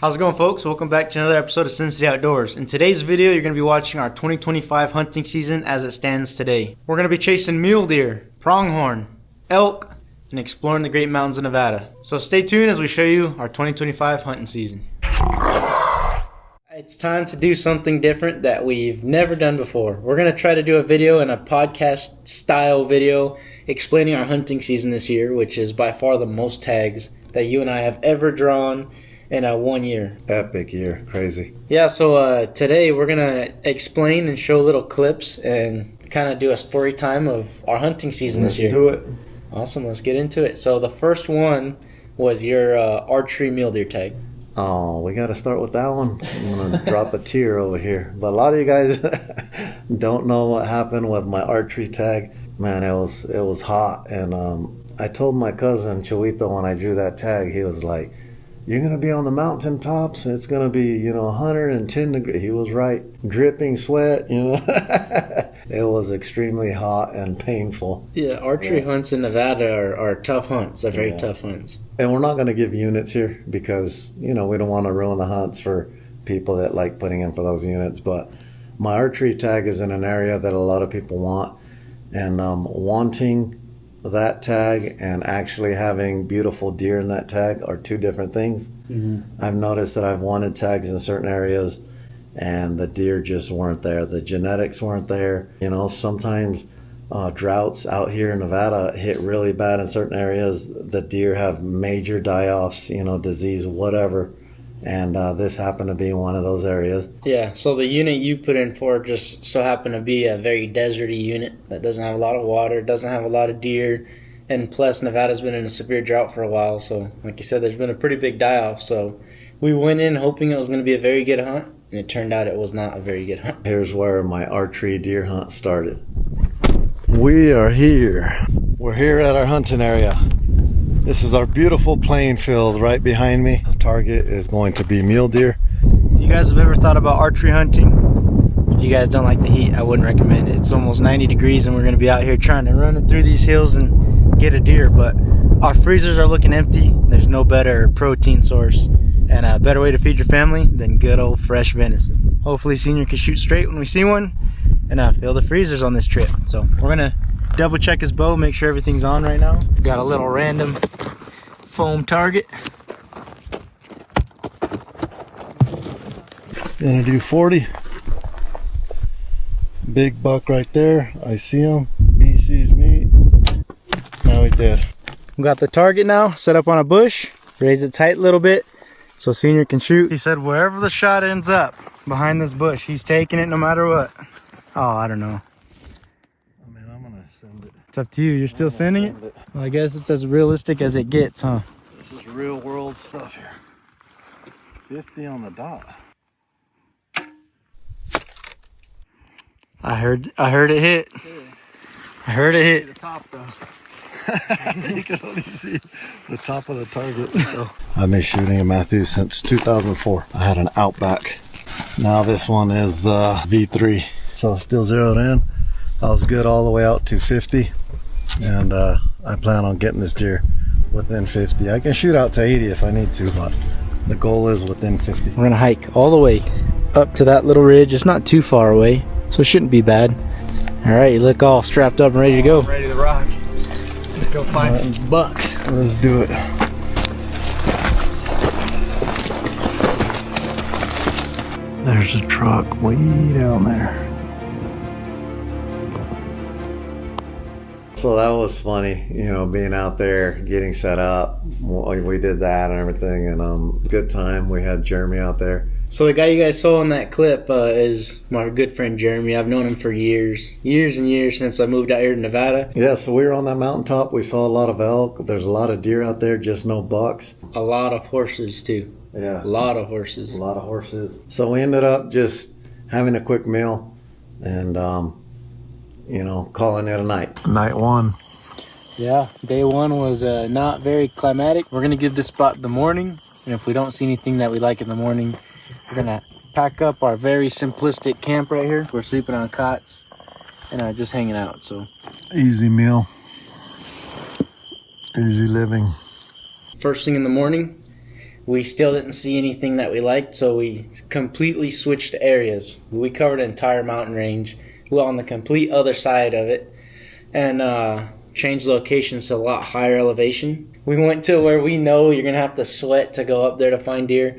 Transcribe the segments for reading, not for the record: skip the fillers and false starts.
How's it going, folks? Welcome back to another episode of Sin City Outdoors. In today's video, you're going to be watching our 2025 hunting season as it stands today. We're going to be chasing mule deer, pronghorn, elk, and exploring the Great Mountains of Nevada. So stay tuned as we show you our 2025 hunting season. It's time to do something different that we've never done before. We're going to try to do a video and a podcast style video explaining our hunting season this year, which is by far the most tags that you and I have ever drawn in 1 year. Epic year. Crazy. Yeah, so today we're going to explain and show little clips and kind of do a story time of our hunting season this year. Let's do it. Awesome, let's get into it. So the first one was your archery mule deer tag. Oh, we got to start with that one. I'm going to drop a tear over here. But a lot of you guys don't know what happened with my archery tag. Man, it was hot. And I told my cousin, Chawito, when I drew that tag, he was like, "You're going to be on the mountaintops. It's going to be, 110 degrees. He was right. Dripping sweat, It was extremely hot and painful. Yeah, archery hunts in Nevada are tough hunts. They're very tough hunts. And we're not going to give units here because, we don't want to ruin the hunts for people that like putting in for those units. But my archery tag is in an area that a lot of people want. And wanting that tag and actually having beautiful deer in that tag are two different things. Mm-hmm. I've noticed that I've wanted tags in certain areas and the deer just weren't there. The genetics weren't there. Sometimes droughts out here in Nevada hit really bad in certain areas. The deer have major die-offs, disease, whatever. And this happened to be one of those areas. Yeah, so the unit you put in for just so happened to be a very deserty unit that doesn't have a lot of water, doesn't have a lot of deer, and plus Nevada's been in a severe drought for a while. So like you said, there's been a pretty big die-off. So we went in hoping it was going to be a very good hunt, and it turned out it was not a very good hunt. Here's where my archery deer hunt started. We are here. We're here at our hunting area. This is our beautiful playing field right behind me. The target is going to be mule deer. If you guys have ever thought about archery hunting, if you guys don't like the heat, I wouldn't recommend it. It's almost 90 degrees and we're going to be out here trying to run it through these hills and get a deer, but our freezers are looking empty. There's no better protein source and a better way to feed your family than good old fresh venison. Hopefully Senior can shoot straight when we see one and fill the freezers on this trip. So we're going to double check his bow, make sure everything's on right now. Got a little random foam target. Gonna do 40. Big buck right there. I see him. He sees me. Now he's dead. We got the target now set up on a bush. Raise it tight a little bit so Senior can shoot. He said wherever the shot ends up behind this bush, he's taking it no matter what. Oh, I don't know. It's up to you. You're still sending it? Well, I guess it's as realistic as it gets, huh? This is real world stuff here. 50 on the dot. I heard it hit. I heard it hit. The top though. You can only see the top of the target. So. I've been shooting a Matthews since 2004. I had an Outback. Now this one is the V3. So still zeroed in. I was good all the way out to 50. And I plan on getting this deer within 50. I can shoot out to 80 if I need to, but the goal is within 50. We're gonna hike all the way up to that little ridge. It's not too far away, so it shouldn't be bad. All right, you look all strapped up and ready to go. I'm ready to rock. Let's go find some bucks. Let's do it. There's a truck way down there. So that was funny, being out there, getting set up. We did that and everything, and good time. We had Jeremy out there. So the guy you guys saw in that clip is my good friend Jeremy. I've known him for years and years since I moved out here to Nevada. Yeah, so we were on that mountaintop. We saw a lot of elk. There's a lot of deer out there, just no bucks. A lot of horses too. Yeah. A lot of horses. A lot of horses. So we ended up just having a quick meal and calling it a night. Night one. Yeah, day one was not very climatic. We're going to give this spot the morning, and if we don't see anything that we like in the morning, we're going to pack up our very simplistic camp right here. We're sleeping on cots and just hanging out. So easy meal, easy living. First thing in the morning, We still didn't see anything that we liked, so we completely switched areas. We covered an entire mountain range. We were on the complete other side of it, and changed locations to a lot higher elevation. We went to where we know you're going to have to sweat to go up there to find deer,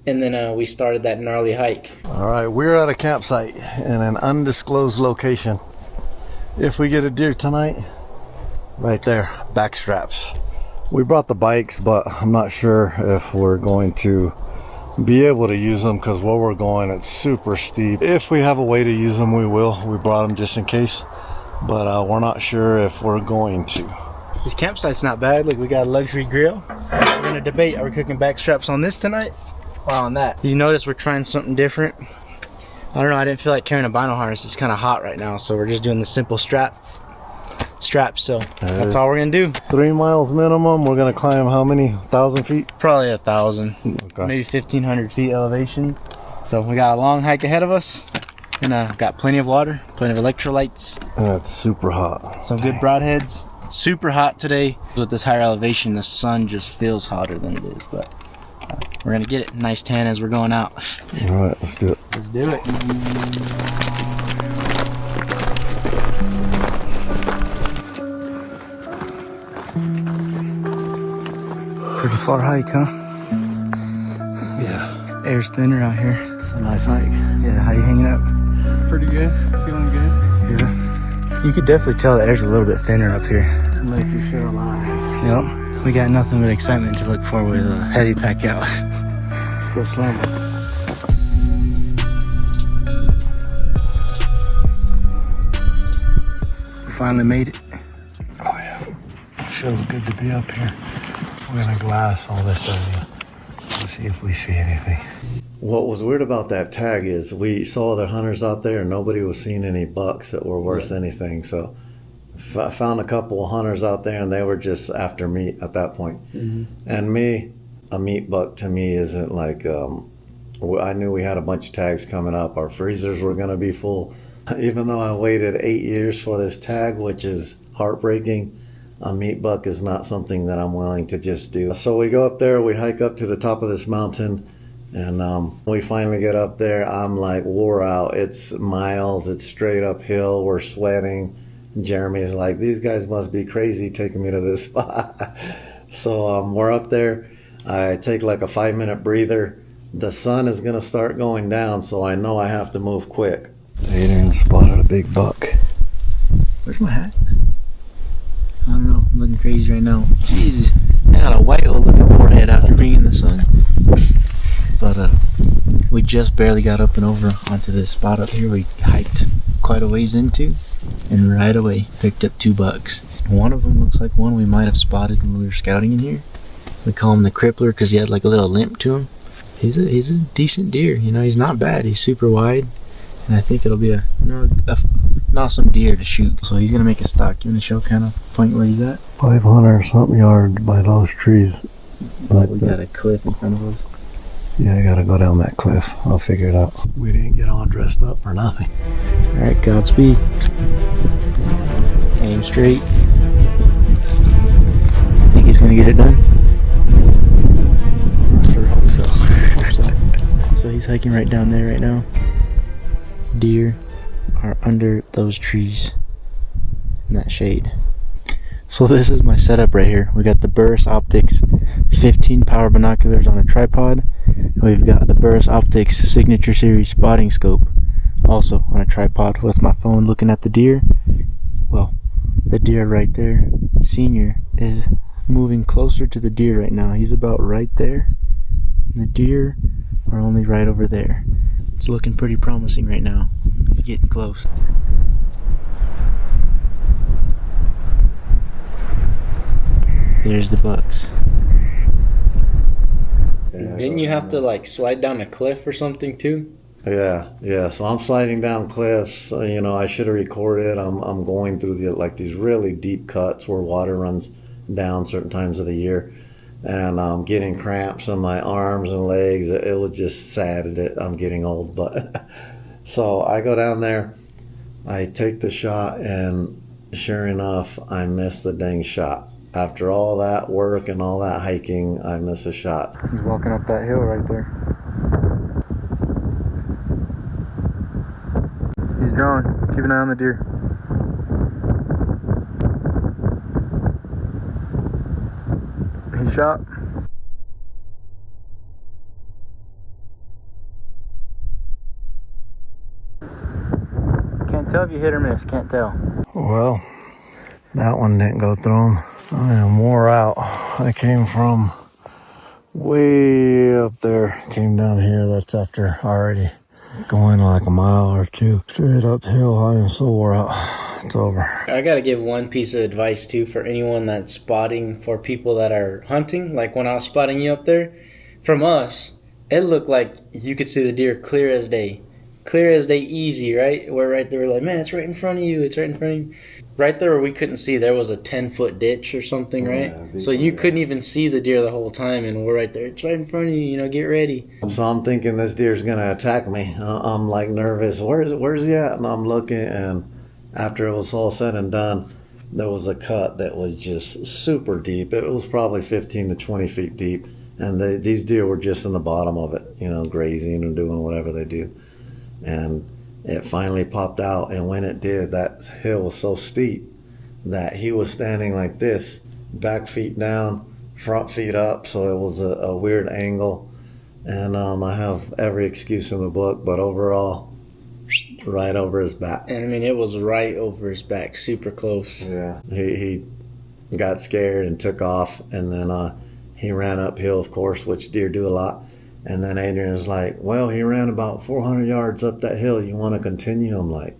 and then we started that gnarly hike. All right, we're at a campsite in an undisclosed location. If we get a deer tonight, right there, back straps. We brought the bikes, but I'm not sure if we're going to be able to use them because where we're going, it's super steep. If we have a way to use them, we will. We brought them just in case, but we're not sure if we're going to. This campsite's not bad. Look, we got a luxury grill. We're gonna debate, are we cooking back straps on this tonight or on that? You notice we're trying something different. I don't know, I didn't feel like carrying a bino harness. It's kind of hot right now, so we're just doing the simple straps. So that's all we're gonna do. 3 miles minimum. We're gonna climb how many 1,000 feet? Probably 1,000, Okay. maybe 1,500 feet elevation. So we got a long hike ahead of us, and got plenty of water, plenty of electrolytes. And it's super hot. Some good broadheads. Super hot today. With this higher elevation, the sun just feels hotter than it is, but we're gonna get it. Nice tan as we're going out. All right, let's do it. Let's do it. Pretty far hike, huh? Yeah, Air's thinner out here. it's a nice hike. Yeah, how you hanging up? Pretty good. Feeling good. Yeah. You could definitely tell the air's a little bit thinner up here. Make you feel alive. Yep. We got nothing but excitement to look for with a heavy pack out. Let's go slam it. We finally made it. Oh yeah, it feels good to be up here. We're gonna glass all this area. We'll see if we see anything. What was weird about that tag is we saw other hunters out there and nobody was seeing any bucks that were worth anything. So I found a couple of hunters out there and they were just after meat at that point. And me, a meat buck to me isn't like, I knew we had a bunch of tags coming up. Our freezers were gonna be full. Even though I waited 8 years for this tag, which is heartbreaking, a meat buck is not something that I'm willing to just do. So we go up there, we hike up to the top of this mountain, and we finally get up there. I'm like wore out. It's miles, it's straight uphill, we're sweating. Jeremy's like, these guys must be crazy taking me to this spot. So we're up there. I take like a 5-minute breather. The sun is gonna start going down, so I know I have to move quick. Adrian spotted a big buck. Where's my hat? I don't know. I'm looking crazy right now. Jesus. I got a white old looking forehead after being in the sun. But we just barely got up and over onto this spot up here we hiked quite a ways into, and right away picked up 2 bucks. One of them looks like one we might have spotted when we were scouting in here. We call him the crippler because he had like a little limp to him. He's a decent deer. You know, he's not bad. He's super wide. And I think it'll be an awesome deer to shoot. So he's gonna make a stock. You wanna show kind of point where he's at? 500 something yards by those trees. But we got a cliff in front of us. Yeah, I gotta go down that cliff. I'll figure it out. We didn't get all dressed up for nothing. Alright, Godspeed. Aim straight. Think he's gonna get it done? I sure hope so. So he's hiking right down there right now. Deer are under those trees in that shade. So this is my setup right here. We got the Burris Optics 15 power binoculars on a tripod. We've got the Burris Optics Signature Series spotting scope also on a tripod with my phone looking at the deer. Well, the deer right there, Senior, is moving closer to the deer right now. He's about right there. And the deer are only right over there. It's looking pretty promising right now. He's getting close. There's the bucks. Didn't you have to like slide down a cliff or something too? Yeah. So I'm sliding down cliffs. You know, I should have recorded. I'm going through these really deep cuts where water runs down certain times of the year, and I'm getting cramps in my arms and legs. It was just sad that I'm getting old, but so I go down there. I take the shot, and sure enough, I missed the dang shot. after all that work and all that hiking, I miss a shot. He's walking up that hill right there. He's drawing. Keep an eye on the deer. He shot. Can't tell if you hit or miss. Can't tell. Well, that one didn't go through him. I am wore out. I came from way up there, came down here. That's after already going like a mile or two straight uphill. I am so wore out. It's over. I gotta give one piece of advice too for anyone that's spotting for people that are hunting. Like when I was spotting you up there, from us, it looked like you could see the deer clear as day. Clear as day, easy, right? We're right there, we're like, man, it's right in front of you. It's right in front of you. Right there where we couldn't see, there was a 10-foot ditch or something, right? Yeah, so you couldn't even see the deer the whole time, and we're right there. It's right in front of you, you know, get ready. So I'm thinking this deer's going to attack me. I'm like nervous. Where's he at? And I'm looking, and after it was all said and done, there was a cut that was just super deep. It was probably 15 to 20 feet deep, and these deer were just in the bottom of it, you know, grazing and doing whatever they do. And it finally popped out, and when it did, that hill was so steep that he was standing like this, back feet down, front feet up, so it was a weird angle. And I have every excuse in the book, but overall, right over his back. And I mean, it was right over his back, super close. Yeah. He got scared and took off, and then he ran uphill, of course, which deer do a lot. And then Adrian was like, well, he ran about 400 yards up that hill. You want to continue? I'm like,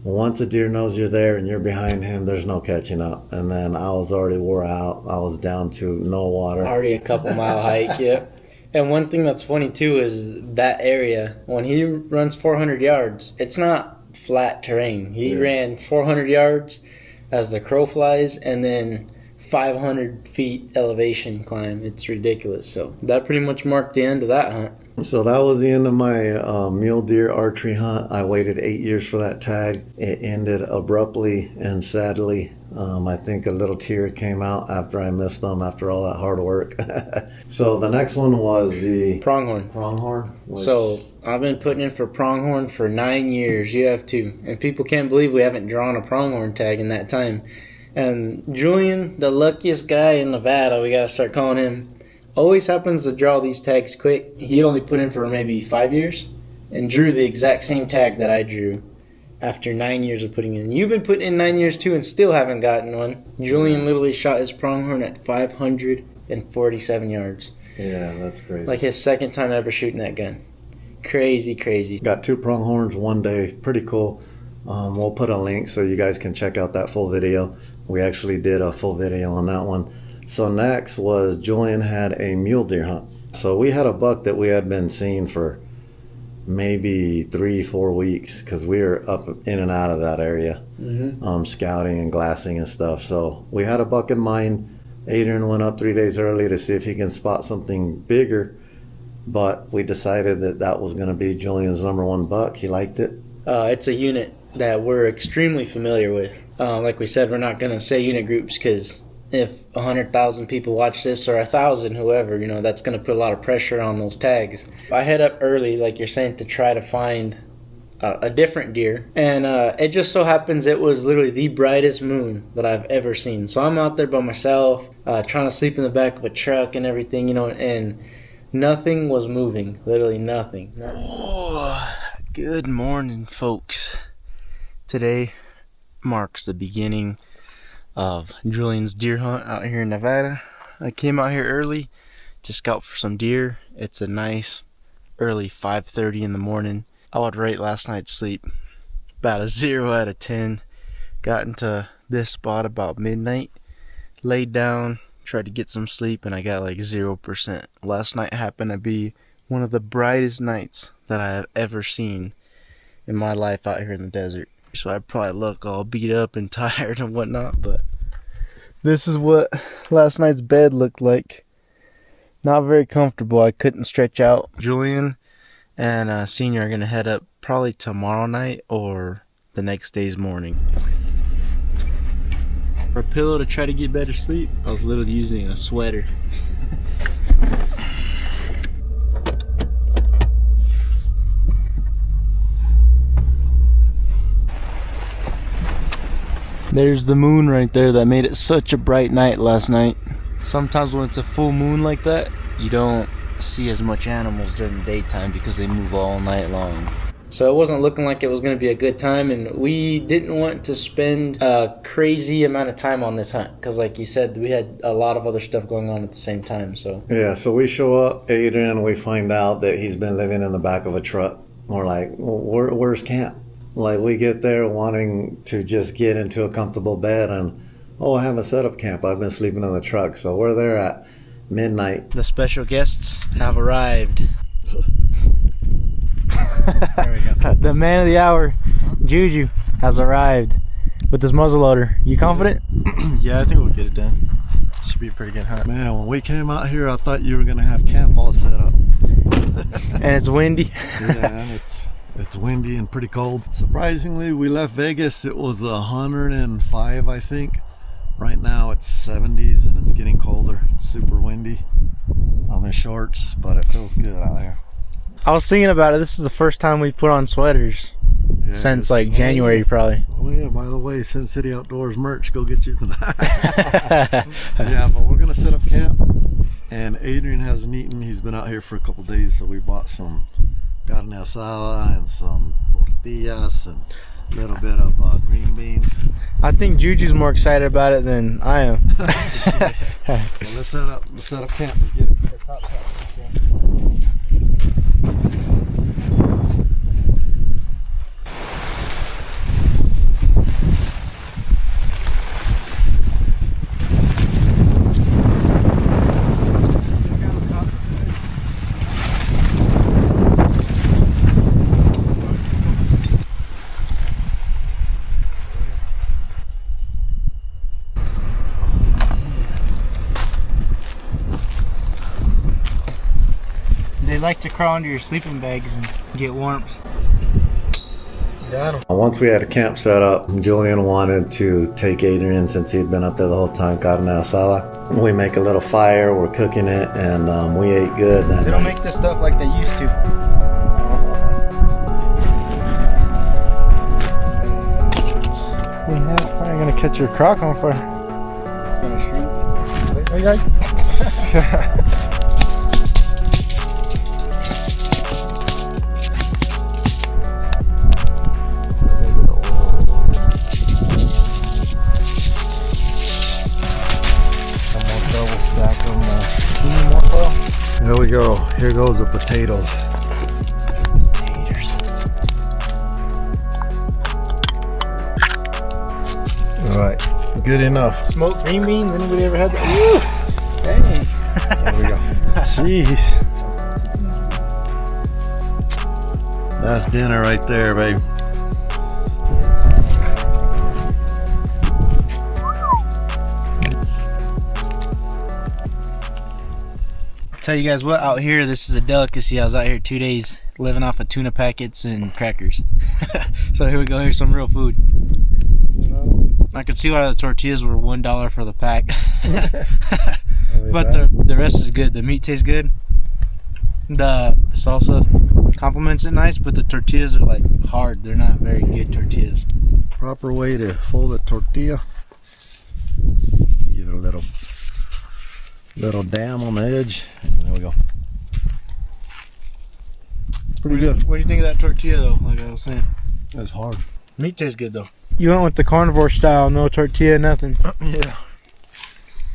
well, once a deer knows you're there and you're behind him, there's no catching up. And then I was already wore out. I was down to no water. Already a couple mile hike, yeah. And one thing that's funny too is that area, when he runs 400 yards, it's not flat terrain. He ran 400 yards as the crow flies, and then 500 feet elevation climb. It's ridiculous. So that pretty much marked the end of that hunt. So that was the end of my mule deer archery hunt. I waited 8 years for that tag. It ended abruptly and sadly. I think a little tear came out after I missed them after all that hard work. So the next one was the pronghorn. Which... So I've been putting in for pronghorn for 9 years. You have too. And people can't believe we haven't drawn a pronghorn tag in that time. And Julian, the luckiest guy in Nevada, we gotta start calling him, always happens to draw these tags quick. He only put in for maybe 5 years and drew the exact same tag that I drew after 9 years of putting in. You've been putting in 9 years too and still haven't gotten one. Julian literally shot his pronghorn at 547 yards. Yeah, that's crazy. Like his second time ever shooting that gun. Crazy, crazy. Got 2 pronghorns one day. Pretty cool. We'll put a link so you guys can check out that full video. We actually did a full video on that one. So next was Julian had a mule deer hunt. So we had a buck that we had been seeing for maybe 3-4 weeks because we were up in and out of that area, scouting and glassing and stuff. So we had a buck in mind. Adrian went up 3 days early to see if he can spot something bigger, but we decided that that was going to be Julian's #1 buck. He liked it. It's a unit that we're extremely familiar with. Like we said, we're not going to say unit groups because if 100,000 people watch this, or 1,000, whoever, you know, that's going to put a lot of pressure on those tags. I head up early, like you're saying, to try to find a different deer. And it just so happens it was literally the brightest moon that I've ever seen. So I'm out there by myself, trying to sleep in the back of a truck and everything, you know, and nothing was moving. Literally nothing. Oh, good morning, folks. Today marks the beginning of Julian's deer hunt out here in Nevada. I came out here early to scout for some deer. It's a nice early 5:30 in the morning. I would rate last night's sleep about a 0 out of 10. Got into this spot about midnight, laid down, tried to get some sleep, and I got like 0%. Last night happened to be one of the brightest nights that I have ever seen in my life out here in the desert. So I probably look all beat up and tired and whatnot, but this is what last night's bed looked like. Not very comfortable. I couldn't stretch out. Julian and Senior are going to head up probably tomorrow night or the next day's morning. For a pillow to try to get better sleep, I was literally using a sweater. There's the moon right there that made it such a bright night last night. Sometimes when it's a full moon like that, you don't see as much animals during the daytime because they move all night long. So it wasn't looking like it was going to be a good time, and we didn't want to spend a crazy amount of time on this hunt because, like you said, we had a lot of other stuff going on at the same time. So yeah, so we show up, Adrian, we find out that he's been living in the back of a truck. We're like, well, where's camp? Like, we get there wanting to just get into a comfortable bed, and I haven't set up camp. I've been sleeping in the truck. So we're there at midnight. The special guests have arrived. There we go. The man of the hour, Juju, has arrived with his muzzleloader. You confident? Yeah, I think we'll get it done. Should be a pretty good hunt. Man, when we came out here, I thought you were going to have camp all set up. And it's windy. Yeah, and it's windy and pretty cold. Surprisingly, we left Vegas. It was 105, I think. Right now it's 70s and it's getting colder. It's super windy. I'm in shorts, but it feels good out here. I was thinking about it. This is the first time we put on sweaters since like January, probably. Oh yeah, by the way, Sin City Outdoors merch, go get you some. Yeah, but we're gonna set up camp, and Adrian hasn't eaten. He's been out here for a couple days, so we bought some carne asada and some tortillas and a little bit of green beans. I think Juju's more excited about it than I am. So let's set up camp. Let's get it. They like to crawl under your sleeping bags and get warmth. Got him. Once we had a camp set up, Julian wanted to take Adrian, since he'd been up there the whole time, carne asada. We make a little fire, we're cooking it, and we ate good that They night. don't make this stuff like they used to. How are you gonna catch your crock on fire? It's gonna shrink. Hey, guys. Here we go. Here goes the potatoes. All right, good enough. Smoked green beans. Anybody ever had that? Woo! Dang. There we go. Jeez. That's dinner right there, babe. Tell you guys what, out here this is a delicacy. I was out here 2 days living off of tuna packets and crackers. So here we go, here's some real food. I could see why the tortillas were $1 for the pack. But the rest is good. The meat tastes good. The salsa complements it nice, but the tortillas are like hard. They're not very good tortillas. Proper way to fold a tortilla. Give it a little dam on the edge. And there we go. Pretty good. What do you think of that tortilla though, like I was saying? It's hard. Meat tastes good though. You went with the carnivore style, no tortilla, nothing. Yeah.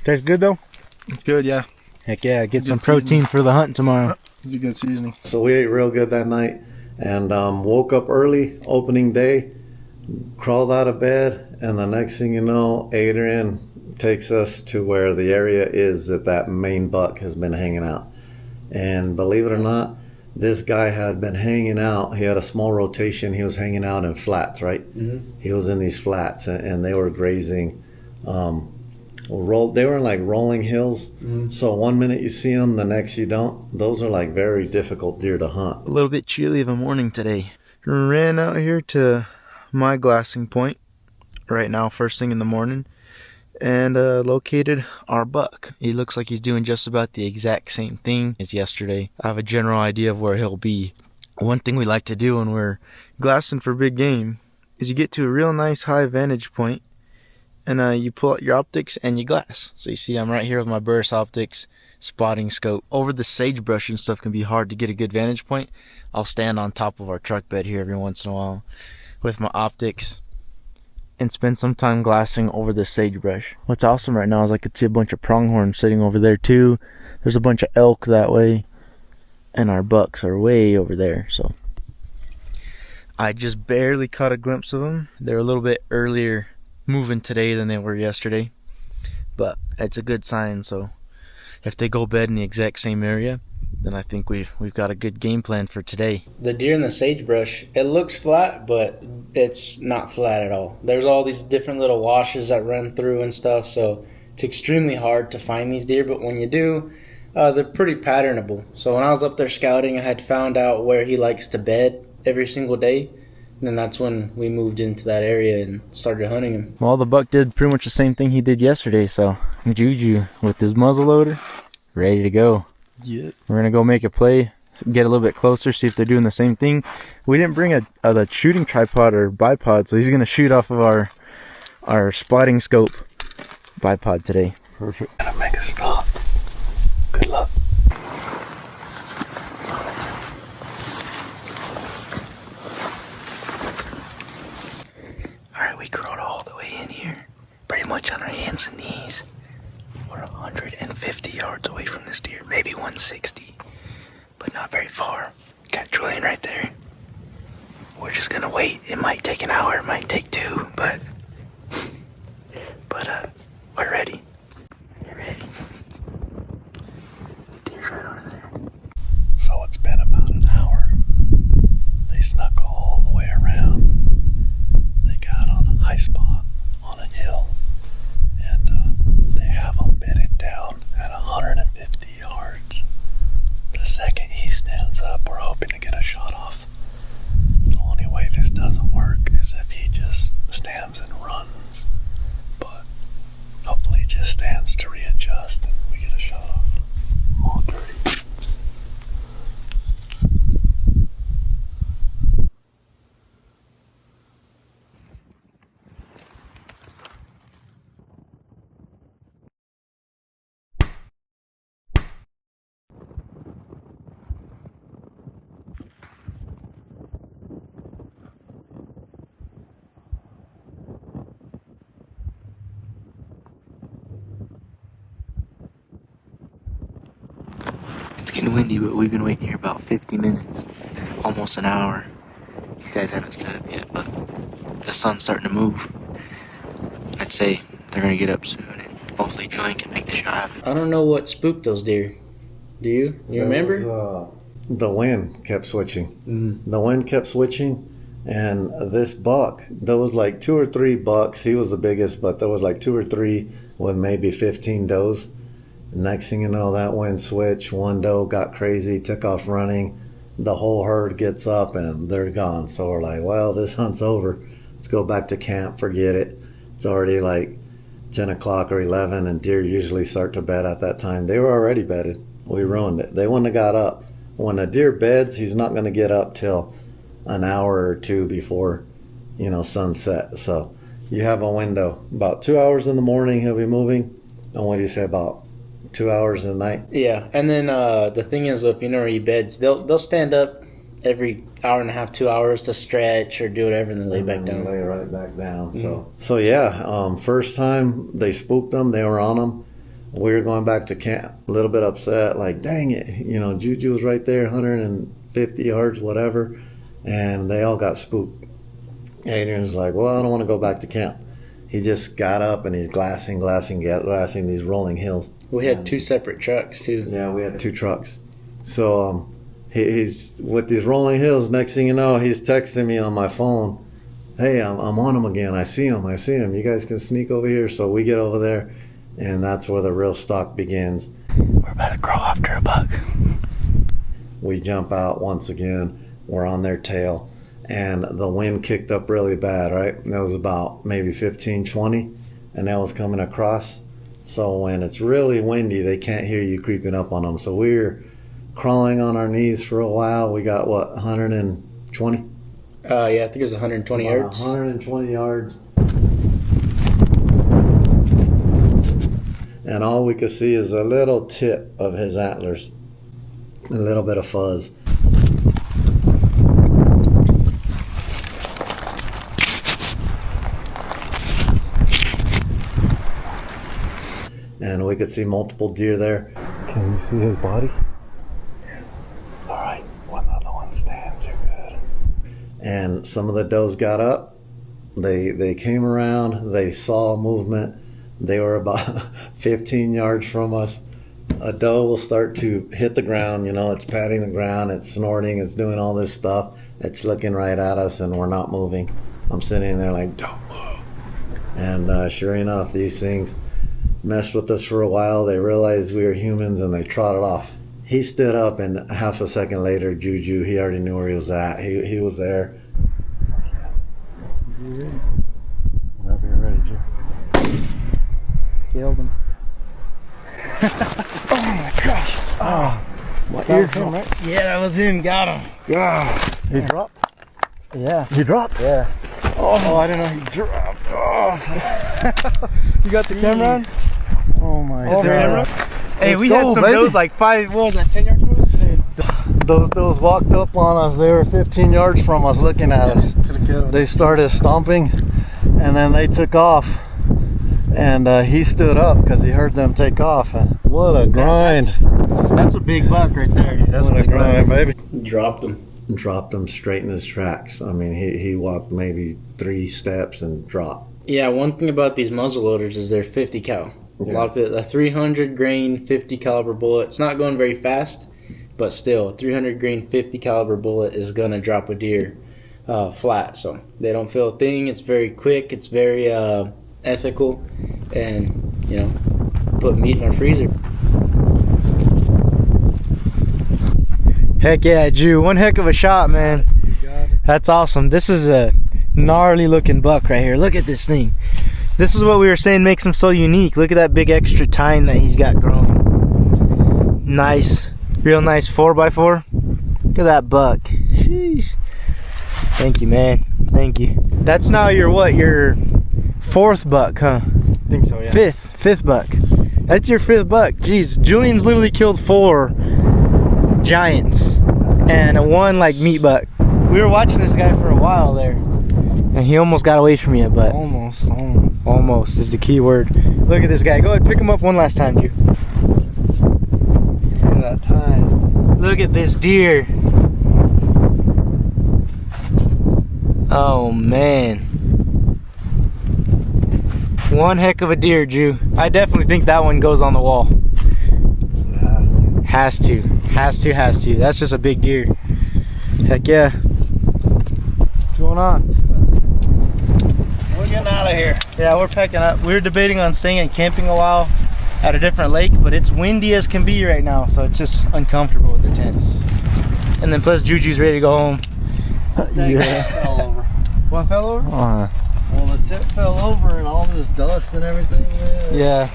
Tastes good though? It's good, yeah. Heck yeah, get some Good protein for the hunt tomorrow. It's a good seasoning. So we ate real good that night, and woke up early, opening day, crawled out of bed, and the next thing you know, Adrian takes us to where the area is that main buck has been hanging out. And believe it or not, this guy had been hanging out. He had a small rotation. He was hanging out in flats, right? Mm-hmm. He was in these flats, and they were grazing. They were like rolling hills. Mm-hmm. So 1 minute you see them, the next you don't. Those are like very difficult deer to hunt. A little bit chilly of a morning today. Ran out here to my glassing point right now, first thing in the morning. and located our buck. He looks like he's doing just about the exact same thing as yesterday. I have a general idea of where he'll be. One thing we like to do when we're glassing for big game is you get to a real nice high vantage point, and you pull out your optics and you glass. So you see I'm right here with my Burris optics, spotting scope. Over the sagebrush and stuff can be hard to get a good vantage point. I'll stand on top of our truck bed here every once in a while with my optics and spend some time glassing over the sagebrush. What's awesome right now is I could see a bunch of pronghorns sitting over there too. There's a bunch of elk that way, and our bucks are way over there. So I just barely caught a glimpse of them. They're a little bit earlier moving today than they were yesterday, but it's a good sign. So if they go bed in the exact same area, then I think we've got a good game plan for today. The deer in the sagebrush, it looks flat, but it's not flat at all. There's all these different little washes that run through and stuff, so it's extremely hard to find these deer, but when you do, they're pretty patternable. So when I was up there scouting, I had found out where he likes to bed every single day, and then that's when we moved into that area and started hunting him. Well, the buck did pretty much the same thing he did yesterday, so Juju with his muzzle loader, ready to go. Yeah. We're going to go make a play, get a little bit closer, see if they're doing the same thing. We didn't bring a shooting tripod or bipod, so he's going to shoot off of our spotting scope bipod today. Perfect. Gotta make a stop. Good luck. Alright, we crawled all the way in here, pretty much on our hands and knees. We're 150 yards away from this deer, maybe 160, but not very far. Got Julian right there. We're just gonna wait. It might take an hour, it might take two, but we're ready. You ready? The deer's right over there. So it's been about an hour. They snuck all the way around. They got on a high spot on a hill, and they have them bedded down at 150 yards. The second he stands up, we're hoping to get a shot off. The only way this doesn't work is if he just stands and runs, but hopefully he just stands to readjust and we get a shot off. All dirty. It's getting windy, but we've been waiting here about 50 minutes, almost an hour. These guys haven't stood up yet, but the sun's starting to move. I'd say they're gonna get up soon, and hopefully Julian can make the shot. I don't know what spooked those deer. Do you? You remember? The wind kept switching. Mm-hmm. The wind kept switching, and this buck, there was like 2 or 3 bucks. He was the biggest, but there was like 2 or 3 with maybe 15 does. Next thing you know, that wind switched. One doe got crazy, took off running. The whole herd gets up and they're gone. So we're like, well, this hunt's over. Let's go back to camp. Forget it. It's already like 10 o'clock or 11, and deer usually start to bed at that time. They were already bedded. We ruined it. They wouldn't have got up. When a deer beds, he's not going to get up till an hour or 2 before, sunset. So you have a window. About 2 hours in the morning, he'll be moving. And what do you say, about 2 hours in the night? Yeah, and then the thing is, if you know where he beds, they'll stand up every hour and a half, 2 hours to stretch or do whatever, and then lay back down. Lay right back down. Mm-hmm. So yeah, first time they spooked them, they were on them. We were going back to camp, a little bit upset, like, dang it, Juju was right there, 150 yards, whatever, and they all got spooked. Adrian was like, well, I don't want to go back to camp. He just got up and he's glassing these rolling hills. We had 2 separate trucks too. Yeah, we had 2 trucks. So he's with these rolling hills. Next thing you know, he's texting me on my phone, hey, I'm on him again. I see him. You guys can sneak over here. So we get over there, and that's where the real stalk begins. We're about to crawl after a buck. We jump out once again. We're on their tail, and the wind kicked up really bad, right? That was about maybe 15, 20, and that was coming across. So when it's really windy, they can't hear you creeping up on them. So we're crawling on our knees for a while. We got what, 120? Yeah, I think it was 120 yards. 120 yards. And all we could see is a little tip of his antlers, a little bit of fuzz. And we could see multiple deer there. Can you see his body? Yes. All right, one other one stands, you're good. And some of the does got up. They came around, they saw movement. They were about 15 yards from us. A doe will start to hit the ground, you know, it's patting the ground, it's snorting, it's doing all this stuff. It's looking right at us and we're not moving. I'm sitting there like, don't move. And sure enough, these things messed with us for a while. They realized we were humans and they trotted off. He stood up and half a second later, Juju, he already knew where he was at. He was there. Whenever you're ready, Ju. Killed him. Oh my gosh! Oh, my ear dropped. Right? Yeah, that was him. Got him. Yeah. He dropped? Yeah. He dropped? Yeah. Oh, I didn't know he dropped. Oh. You got the camera on? Oh my God. Camera? Hey, Let's we go, had some baby. does like 5, what was that, 10 yards from us? Those walked up on us. They were 15 yards from us looking at us. They started stomping and then they took off. And he stood up because he heard them take off. And what a grind. That's a big buck right there, dude. That's What a grind, baby. Dropped him. Dropped him straight in his tracks. I mean, he walked maybe 3 steps and dropped. Yeah, one thing about these muzzle loaders is they're 50 cal. Yeah. A lot of it, a 300 grain 50 caliber bullet. It's not going very fast, but still, a 300 grain 50 caliber bullet is gonna drop a deer flat. So they don't feel a thing. It's very quick. It's very ethical, and you know, put meat in our freezer. Heck yeah, Jew, one heck of a shot, man. That's awesome. This is a gnarly looking buck right here. Look at this thing. This is what we were saying makes him so unique. Look at that big extra tine that he's got growing. Nice, real nice 4x4. Look at that buck. Sheesh. Thank you, man. Thank you. That's now your what? Your 4th buck, huh? I think so, yeah. Fifth buck. That's your 5th buck. Jeez, Julian's literally killed 4 giants and 1 like meat buck. We were watching this guy for a while there, and he almost got away from you, but almost is the key word. Look at this guy. Go ahead, pick him up one last time, Ju. Look at that time. Look at this deer. Oh man. One heck of a deer, Ju. I definitely think that one goes on the wall. Has to. That's just a big deer. Heck yeah. What's going on? We're getting out of here. Yeah, we're packing up. We were debating on staying and camping a while at a different lake, but it's windy as can be right now, so it's just uncomfortable with the tents. And then plus Juju's ready to go home. Yeah. Fell over. One fell over? Well, the tip fell over and all this dust and everything. Yeah.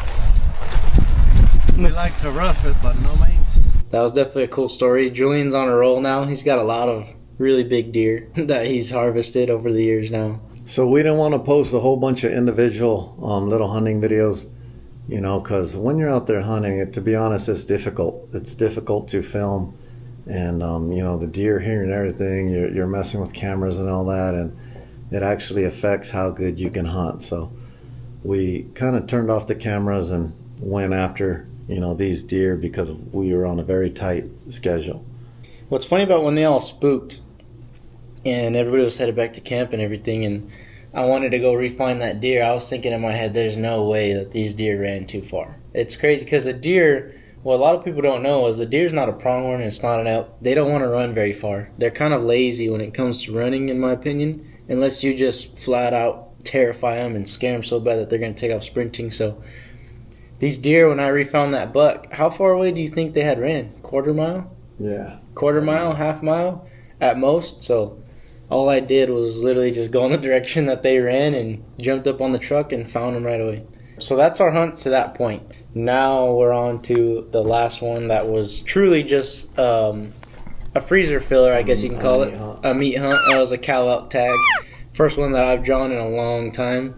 We like to rough it, but no means. That was definitely a cool story. Julian's on a roll now. He's got a lot of really big deer that he's harvested over the years now. So we didn't want to post a whole bunch of individual little hunting videos, you know, because when you're out there hunting, to be honest, it's difficult. It's difficult to film, and you know, the deer hearing everything. You're messing with cameras and all that, and it actually affects how good you can hunt. So we kind of turned off the cameras and went after, you know, these deer because we were on a very tight schedule. What's funny about when they all spooked and everybody was headed back to camp and everything, and I wanted to go refine that deer, I was thinking in my head, there's no way that these deer ran too far. It's crazy because a deer, what a lot of people don't know is a deer's not a pronghorn, it's not an elk. They don't want to run very far. They're kind of lazy when it comes to running, in my opinion, unless you just flat out terrify them and scare them so bad that they're going to take off sprinting. So these deer, when I refound that buck, how far away do you think they had ran? Quarter mile? Yeah. Quarter mile, half mile at most. So All I did was literally just go in the direction that they ran and jumped up on the truck and found them right away. So that's our hunt to that point. Now we're on to the last one that was truly just a freezer filler, I guess you can call it. A meat hunt. That was a cow elk tag. First one that I've drawn in a long time.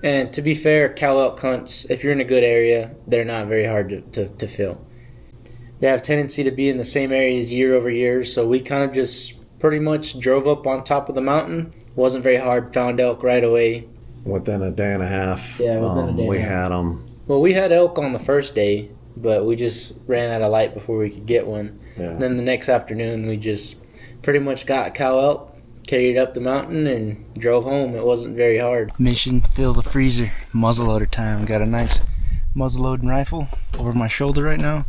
And to be fair, cow elk hunts, if you're in a good area, they're not very hard to fill. They have a tendency to be in the same areas year over year, so we kind of just pretty much drove up on top of the mountain. Wasn't very hard, found elk right away. Within a day and a half, Yeah, within a day we and a half. had them. Well, we had elk on the first day, but we just ran out of light before we could get one. Yeah. Then the next afternoon, we just pretty much got cow elk, carried it up the mountain, and drove home. It wasn't very hard. Mission, fill the freezer, muzzleloader time. Got a nice muzzleloading rifle over my shoulder right now.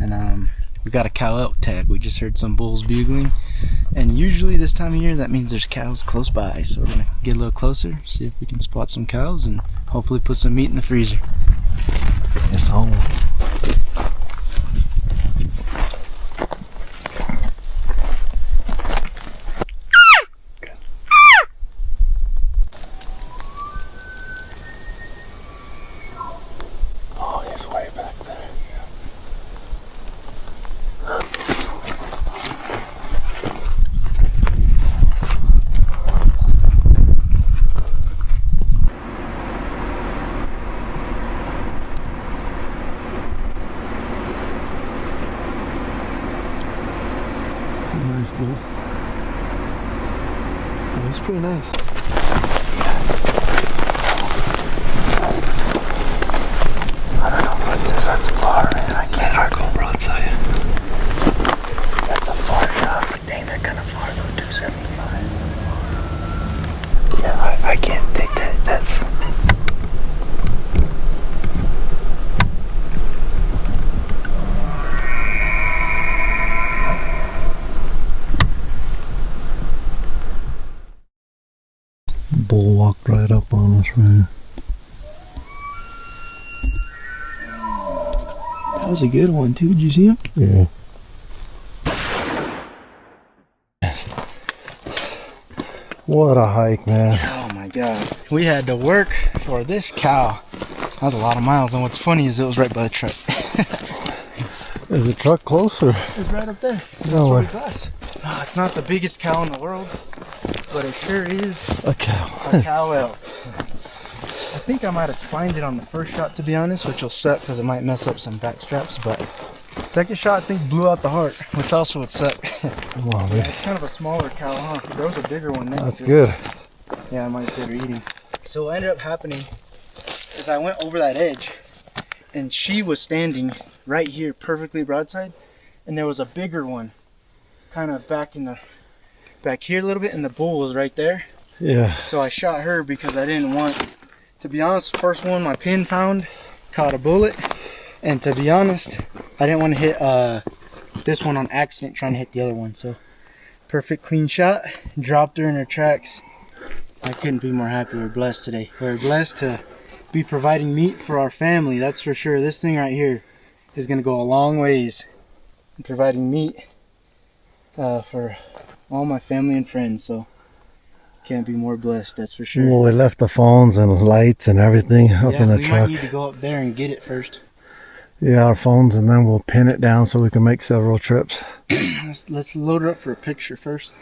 And we got a cow elk tag. We just heard some bulls bugling. And usually this time of year, that means there's cows close by. So we're going to get a little closer, see if we can spot some cows, and hopefully put some meat in the freezer. It's home. Oh, he's way back there. Nice bull. Oh, it's pretty nice. I don't know what this. That's far, man. I can't hard go broadside. That's a far shot. Dang, they're kind of far though. 275. Yeah, I can't take that. That's. Bull walked right up on us, man. That was a good one too. Did you see him? Yeah. What a hike, man. Oh my god. We had to work for this cow. That was a lot of miles, and what's funny is it was right by the truck. Is the truck closer? It's right up there. No way. Oh, it's not the biggest cow in the world, but it sure is A cow. a cow elk. I think I might have spined it on the first shot, to be honest, which will suck because it might mess up some back straps, but second shot I think blew out the heart, which also would suck. Wow, Yeah, it's kind of a smaller cow, huh? There was a bigger one next that's to good. it. Yeah, I might be eating. So what ended up happening is I went over that edge, and she was standing right here, perfectly broadside, and there was a bigger one, kind of back here a little bit, and the bull was right there. Yeah. So I shot her because I didn't want, to be honest, the first one my pin found caught a bullet, and to be honest, I didn't want to hit this one on accident trying to hit the other one. So perfect clean shot, dropped her in her tracks. I couldn't be more happy. We're blessed today. We're blessed to be providing meat for our family, that's for sure. This thing right here is going to go a long ways in providing meat for all my family and friends, so can't be more blessed, that's for sure. Well, we left the phones and lights and everything up in the we truck. might need to go up there and get it first. Yeah, our phones, and then we'll pin it down so we can make several trips. Let's load her up for a picture first.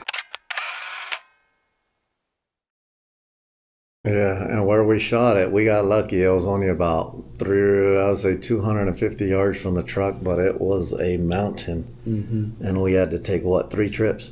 Yeah, and where we shot it, we got lucky. It was only about 250 yards from the truck, but it was a mountain. And we had to take, 3 trips?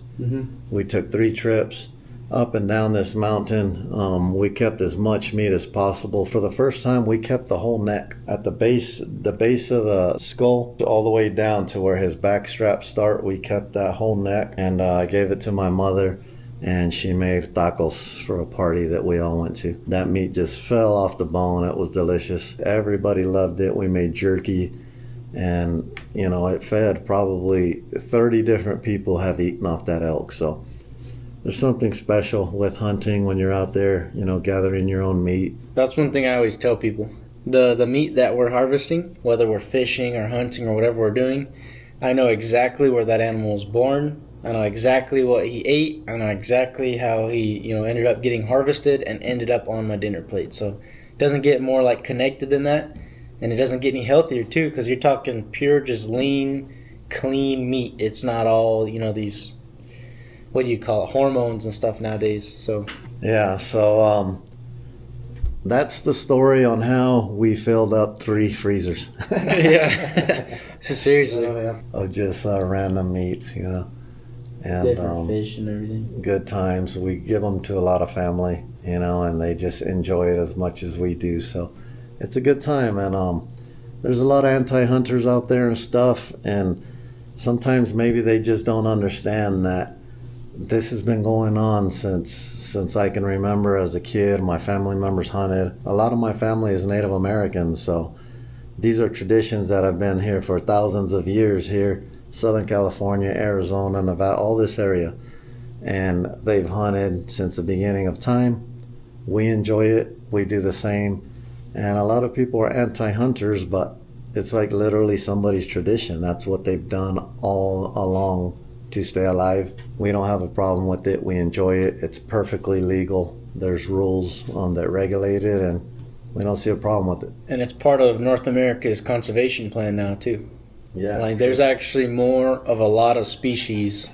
We took 3 trips up and down this mountain. We kept as much meat as possible. For the first time, we kept the whole neck at the base of the skull all the way down to where his back straps start. We kept that whole neck, and I gave it to my mother, and she made tacos for a party that we all went to. That meat just fell off the bone. It was delicious. Everybody loved it. We made jerky, and it fed probably 30 different people have eaten off that elk. So there's something special with hunting when you're out there, gathering your own meat. That's one thing I always tell people. The meat that we're harvesting, whether we're fishing or hunting or whatever we're doing, I know exactly where that animal was born, I know exactly what he ate. I know exactly how he, ended up getting harvested and ended up on my dinner plate. So it doesn't get more like connected than that, and it doesn't get any healthier too, because you're talking pure, just lean, clean meat. It's not all these, what do you call it, hormones and stuff nowadays. So Yeah, so that's the story on how we filled up 3 freezers. yeah, seriously, Of just random meats, and different fish and everything. good times. We give them to a lot of family, and they just enjoy it as much as we do. So it's a good time, and there's a lot of anti-hunters out there and stuff, and sometimes maybe they just don't understand that this has been going on since I can remember as a kid. My family members hunted. A lot of my family is Native American, so these are traditions that have been here for thousands of years here, Southern California, Arizona, Nevada, all this area. And they've hunted since the beginning of time. We enjoy it. We do the same. And a lot of people are anti-hunters, but it's like literally somebody's tradition. That's what they've done all along to stay alive. We don't have a problem with it. We enjoy it. It's perfectly legal. There's rules that regulate it, and we don't see a problem with it. And it's part of North America's conservation plan now too. Yeah. Like there's actually more of a lot of species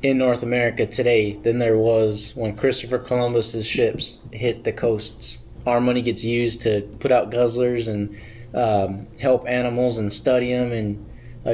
in North America today than there was when Christopher Columbus's ships hit the coasts. Our money gets used to put out guzzlers and help animals and study them and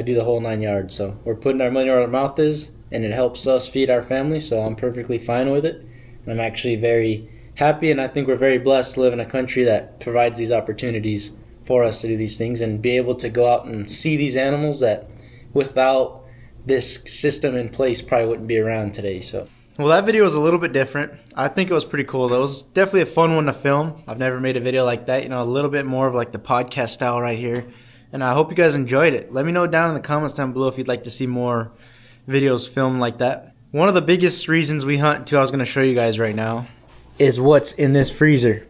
do the whole 9 yards. So we're putting our money where our mouth is, and it helps us feed our family, so I'm perfectly fine with it. And I'm actually very happy, and I think we're very blessed to live in a country that provides these opportunities for us to do these things and be able to go out and see these animals that without this system in place probably wouldn't be around today. So, well, that video was a little bit different. I think it was pretty cool though. It was definitely a fun one to film. I've never made a video like that, a little bit more of like the podcast style right here. And I hope you guys enjoyed it. Let me know down in the comments down below if you'd like to see more videos filmed like that. One of the biggest reasons we hunt too, I was going to show you guys right now, is what's in this freezer.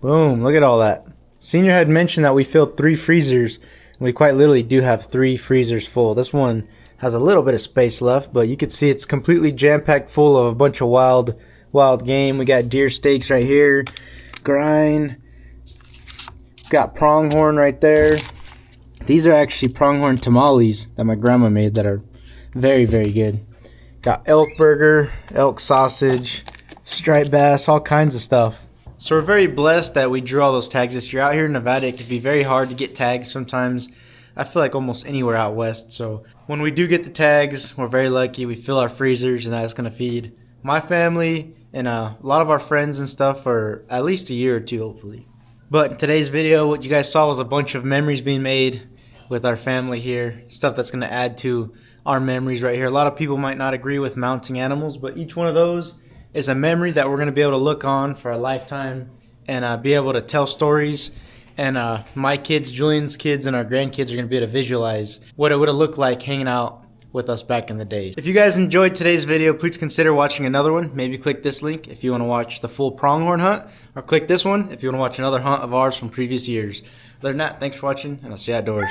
Boom, look at all that. Senior had mentioned that we filled 3 freezers, and we quite literally do have 3 freezers full. This one has a little bit of space left, but you can see it's completely jam-packed full of a bunch of wild game. We got deer steaks right here, grind, got pronghorn right there. These are actually pronghorn tamales that my grandma made that are very, very good. Got elk burger, elk sausage, striped bass, all kinds of stuff. So we're very blessed that we drew all those tags this year. Out here in Nevada, it can be very hard to get tags sometimes. I feel like almost anywhere out west. So when we do get the tags, we're very lucky. We fill our freezers, and that's going to feed my family and a lot of our friends and stuff for at least a year or two, hopefully. But in today's video, what you guys saw was a bunch of memories being made with our family here. Stuff that's going to add to our memories right here. A lot of people might not agree with mounting animals, but each one of those is a memory that we're going to be able to look on for a lifetime and be able to tell stories. And my kids, Julian's kids, and our grandkids are going to be able to visualize what it would have looked like hanging out with us back in the days. If you guys enjoyed today's video, please consider watching another one. Maybe click this link if you want to watch the full pronghorn hunt, or click this one if you want to watch another hunt of ours from previous years. Other than that, thanks for watching, and I'll see you outdoors.